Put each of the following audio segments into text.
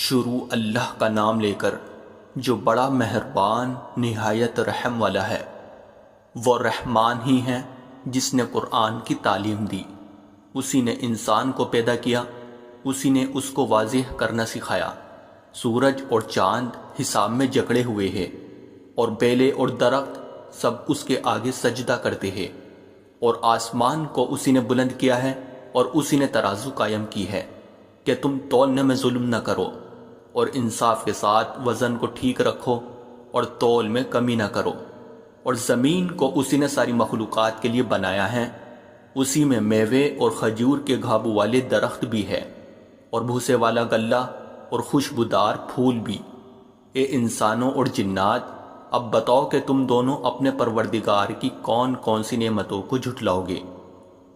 شروع اللہ کا نام لے کر جو بڑا مہربان نہایت رحم والا ہے۔ وہ رحمان ہی ہے جس نے قرآن کی تعلیم دی، اسی نے انسان کو پیدا کیا، اسی نے اس کو واضح کرنا سکھایا۔ سورج اور چاند حساب میں جکڑے ہوئے ہیں، اور بیلے اور درخت سب اس کے آگے سجدہ کرتے ہیں، اور آسمان کو اسی نے بلند کیا ہے، اور اسی نے ترازو قائم کی ہے کہ تم تولنے میں ظلم نہ کرو، اور انصاف کے ساتھ وزن کو ٹھیک رکھو، اور تول میں کمی نہ کرو۔ اور زمین کو اسی نے ساری مخلوقات کے لیے بنایا ہے، اسی میں میوے اور کھجور کے گھابو والے درخت بھی ہے، اور بھوسے والا غلہ اور خوشبودار پھول بھی۔ اے انسانوں اور جنات، اب بتاؤ کہ تم دونوں اپنے پروردگار کی کون کون سی نعمتوں کو جھٹلاؤ گے۔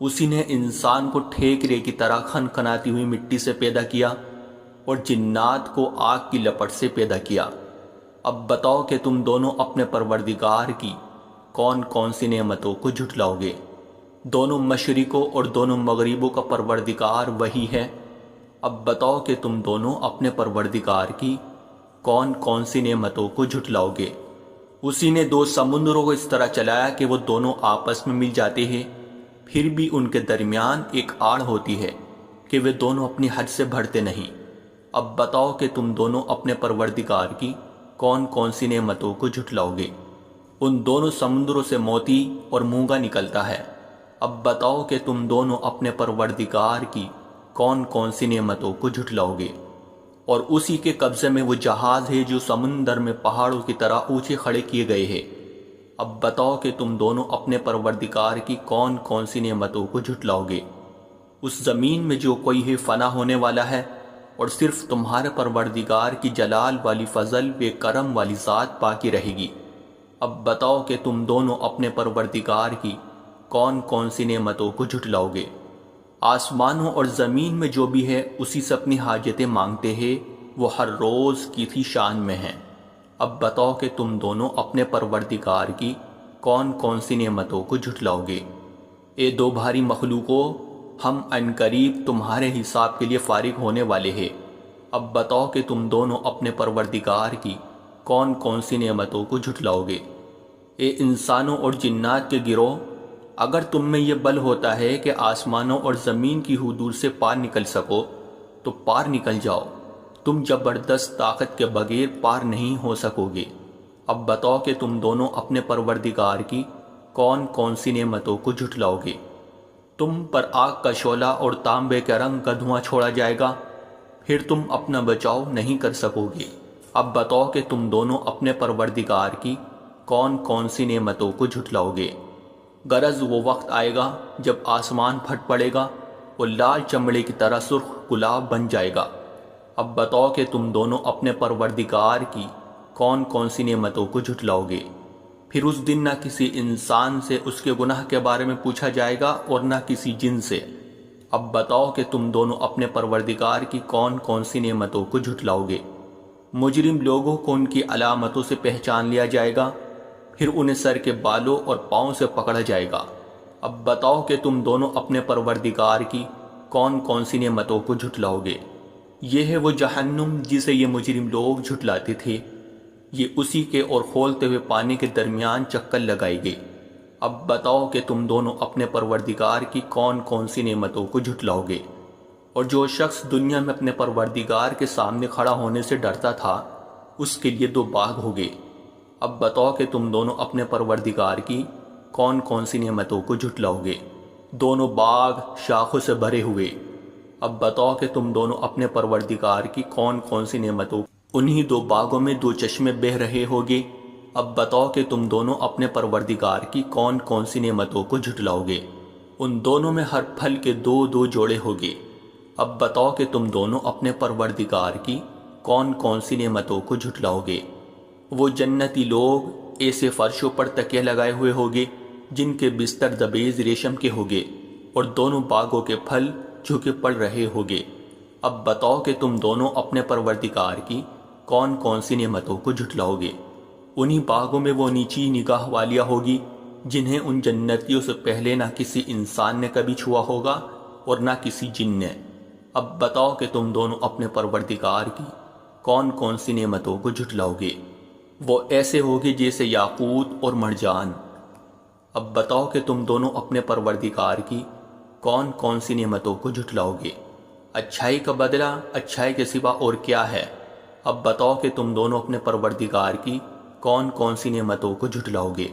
اسی نے انسان کو ٹھیکرے کی طرح کھنکھناتی ہوئی مٹی سے پیدا کیا، اور جنات کو آگ کی لپٹ سے پیدا کیا۔ اب بتاؤ کہ تم دونوں اپنے پروردگار کی کون کون سی نعمتوں کو جھٹلاؤ گے۔ دونوں مشرقوں اور دونوں مغربوں کا پروردگار وہی ہے۔ اب بتاؤ کہ تم دونوں اپنے پروردگار کی کون کون سی نعمتوں کو جھٹلاؤ گے۔ اسی نے دو سمندروں کو اس طرح چلایا کہ وہ دونوں آپس میں مل جاتے ہیں، پھر بھی ان کے درمیان ایک آڑ ہوتی ہے کہ وہ دونوں اپنی حد سے بڑھتے نہیں۔ اب بتاؤ کہ تم دونوں اپنے پروردگار کی کون کون سی نعمتوں کو جھٹلاؤ گے۔ ان دونوں سمندروں سے موتی اور مونگا نکلتا ہے۔ اب بتاؤ کہ تم دونوں اپنے پروردگار کی کون کون سی نعمتوں کو جھٹلاؤ گے۔ اور اسی کے قبضے میں وہ جہاز ہے جو سمندر میں پہاڑوں کی طرح اونچے کھڑے کیے گئے ہیں۔ اب بتاؤ کہ تم دونوں اپنے پروردگار کی کون کون سی نعمتوں کو جھٹلاؤ گے۔ اس زمین میں جو کوئی ہے فنا ہونے والا ہے، اور صرف تمہارے پروردگار کی جلال والی فضل و کرم والی ذات باقی رہے گی۔ اب بتاؤ کہ تم دونوں اپنے پروردگار کی کون کون سی نعمتوں کو جھٹلاؤ گے۔ آسمانوں اور زمین میں جو بھی ہے اسی سے اپنی حاجتیں مانگتے ہیں، وہ ہر روز کی تھی شان میں ہیں۔ اب بتاؤ کہ تم دونوں اپنے پروردگار کی کون کون سی نعمتوں کو جھٹلاؤ گے۔ اے دو بھاری مخلوقوں، ہم عنقریب تمہارے حساب کے لیے فارغ ہونے والے ہیں۔ اب بتاؤ کہ تم دونوں اپنے پروردگار کی کون کون سی نعمتوں کو جھٹلاؤ گے۔ اے انسانوں اور جنات کے گروہ، اگر تم میں یہ بل ہوتا ہے کہ آسمانوں اور زمین کی حدود سے پار نکل سکو تو پار نکل جاؤ، تم زبردست طاقت کے بغیر پار نہیں ہو سکو گے۔ اب بتاؤ کہ تم دونوں اپنے پروردگار کی کون کون سی نعمتوں کو جھٹلاؤ گے۔ تم پر آگ کا شعلہ اور تانبے کے رنگ کا دھواں چھوڑا جائے گا، پھر تم اپنا بچاؤ نہیں کر سکو گے۔ اب بتاؤ کہ تم دونوں اپنے پروردگار کی کون کون سی نعمتوں کو جھٹلاؤ گے۔ غرض وہ وقت آئے گا جب آسمان پھٹ پڑے گا اور لال چمڑے کی طرح سرخ گلاب بن جائے گا۔ اب بتاؤ کہ تم دونوں اپنے پروردگار کی کون کون سی نعمتوں کو جھٹلاؤ گے۔ پھر اس دن نہ کسی انسان سے اس کے گناہ کے بارے میں پوچھا جائے گا اور نہ کسی جن سے۔ اب بتاؤ کہ تم دونوں اپنے پروردگار کی کون کون سی نعمتوں کو جھٹلاؤ گے۔ مجرم لوگوں کو ان کی علامتوں سے پہچان لیا جائے گا، پھر انہیں سر کے بالوں اور پاؤں سے پکڑا جائے گا۔ اب بتاؤ کہ تم دونوں اپنے پروردگار کی کون کون سی نعمتوں کو جھٹلاؤ گے۔ یہ ہے وہ جہنم جسے یہ مجرم لوگ جھٹلاتے تھے، یہ اسی کے اور کھولتے ہوئے پانی کے درمیان چکر لگائی گئی۔ اب بتاؤ کہ تم دونوں اپنے پروردگار کی کون کون سی نعمتوں کو جھٹلاؤ گے۔ اور جو شخص دنیا میں اپنے پروردگار کے سامنے کھڑا ہونے سے ڈرتا تھا، اس کے لیے دو باغ ہو گئے۔ اب بتاؤ کہ تم دونوں اپنے پروردگار کی کون کون سی نعمتوں کو جھٹلاؤ گے۔ دونوں باغ شاخوں سے بھرے ہوئے۔ اب بتاؤ کہ تم دونوں اپنے پروردگار کی کون کون سی نعمتوں، انہی دو باغوں میں دو چشمے بہہ رہے ہوگے۔ اب بتاؤ کہ تم دونوں اپنے پروردگار کی کون کون سی نعمتوں کو جھٹلاؤ گے۔ ان دونوں میں ہر پھل کے دو دو جوڑے ہوگے۔ اب بتاؤ کہ تم دونوں اپنے پروردگار کی کون کون سی نعمتوں کو جھٹلاؤ گے۔ وہ جنتی لوگ ایسے فرشوں پر تکیے لگائے ہوئے ہوگے جن کے بستر دبیز ریشم کے ہوگے، اور دونوں باغوں کے پھل جھکے پڑ رہے ہوگے۔ اب بتاؤ کہ تم دونوں اپنے پروردگار کی کون کون سی نعمتوں کو جھٹلاؤ گے۔ انہی باغوں میں وہ نیچی نگاہ والیاں ہوگی جنہیں ان جنتیوں سے پہلے نہ کسی انسان نے کبھی چھوا ہوگا اور نہ کسی جن نے۔ اب بتاؤ کہ تم دونوں اپنے پروردگار کی کون کون سی نعمتوں کو جھٹلاؤ گے؟ وہ ایسے ہوگے جیسے یاقوت اور مرجان۔ اب بتاؤ کہ تم دونوں اپنے پروردگار کی کون کون سی نعمتوں کو جھٹلاؤ گے؟ اچھائی کا بدلہ اچھائی کے سوا اور کیا ہے؟ اب بتاؤ کہ تم دونوں اپنے پروردگار کی کون کون سی نعمتوں کو جھٹلاؤ گے؟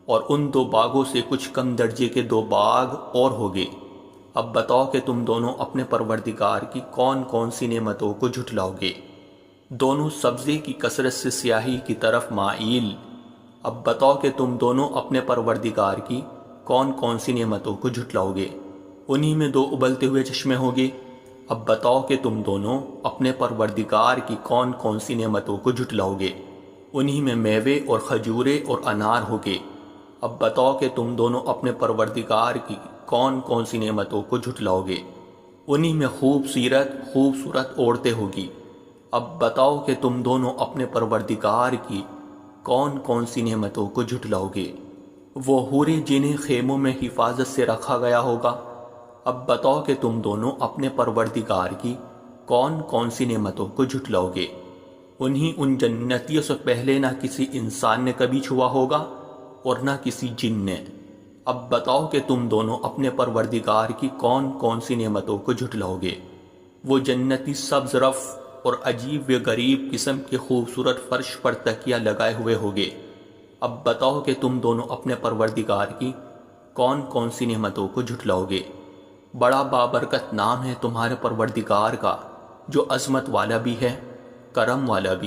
اور ان دو باغوں سے کچھ کم درجے کے دو باغ اور ہوگے۔ اب بتاؤ کہ تم دونوں اپنے پروردگار کی کون کون سی نعمتوں کو جھٹلاؤ گے؟ دونوں سبزے کی کثرت سے سیاہی کی طرف مائل۔ اب بتاؤ کہ تم دونوں اپنے پروردگار کی کون کون سی نعمتوں کو جھٹلاؤ گے؟ انہی میں دو ابلتے ہوئے چشمے ہوگے۔ اب بتاؤ کہ تم دونوں اپنے پروردگار کی کون کون سی نعمتوں کو جھٹلاؤ گے؟ انہی میں میوے اور کھجورے اور انار ہوگے۔ اب بتاؤ کہ تم دونوں اپنے پروردگار کی کون کون سی نعمتوں کو جھٹلاؤ گے؟ انہی میں خوبصورت عورتیں ہوگی۔ اب بتاؤ کہ تم دونوں اپنے پروردگار کی کون کون سی نعمتوں کو جھٹلاؤ گے؟ وہ حوریں جنہیں خیموں میں حفاظت سے رکھا گیا ہوگا۔ اب بتاؤ کہ تم دونوں اپنے پروردگار کی کون کون سی نعمتوں کو جھٹلاؤ گے؟ انہی ان جنتیوں سے پہلے نہ کسی انسان نے کبھی چھوا ہوگا اور نہ کسی جن نے۔ اب بتاؤ کہ تم دونوں اپنے پروردگار کی کون کون سی نعمتوں کو جھٹلاؤ گے؟ وہ جنتی سبز رف اور عجیب و غریب قسم کے خوبصورت فرش پر تکیہ لگائے ہوئے ہوگے۔ اب بتاؤ کہ تم دونوں اپنے پروردگار کی کون کون سی نعمتوں کو جھٹلاؤ گے؟ بڑا بابرکت نام ہے تمہارے پروردگار کا، جو عظمت والا بھی ہے، کرم والا بھی۔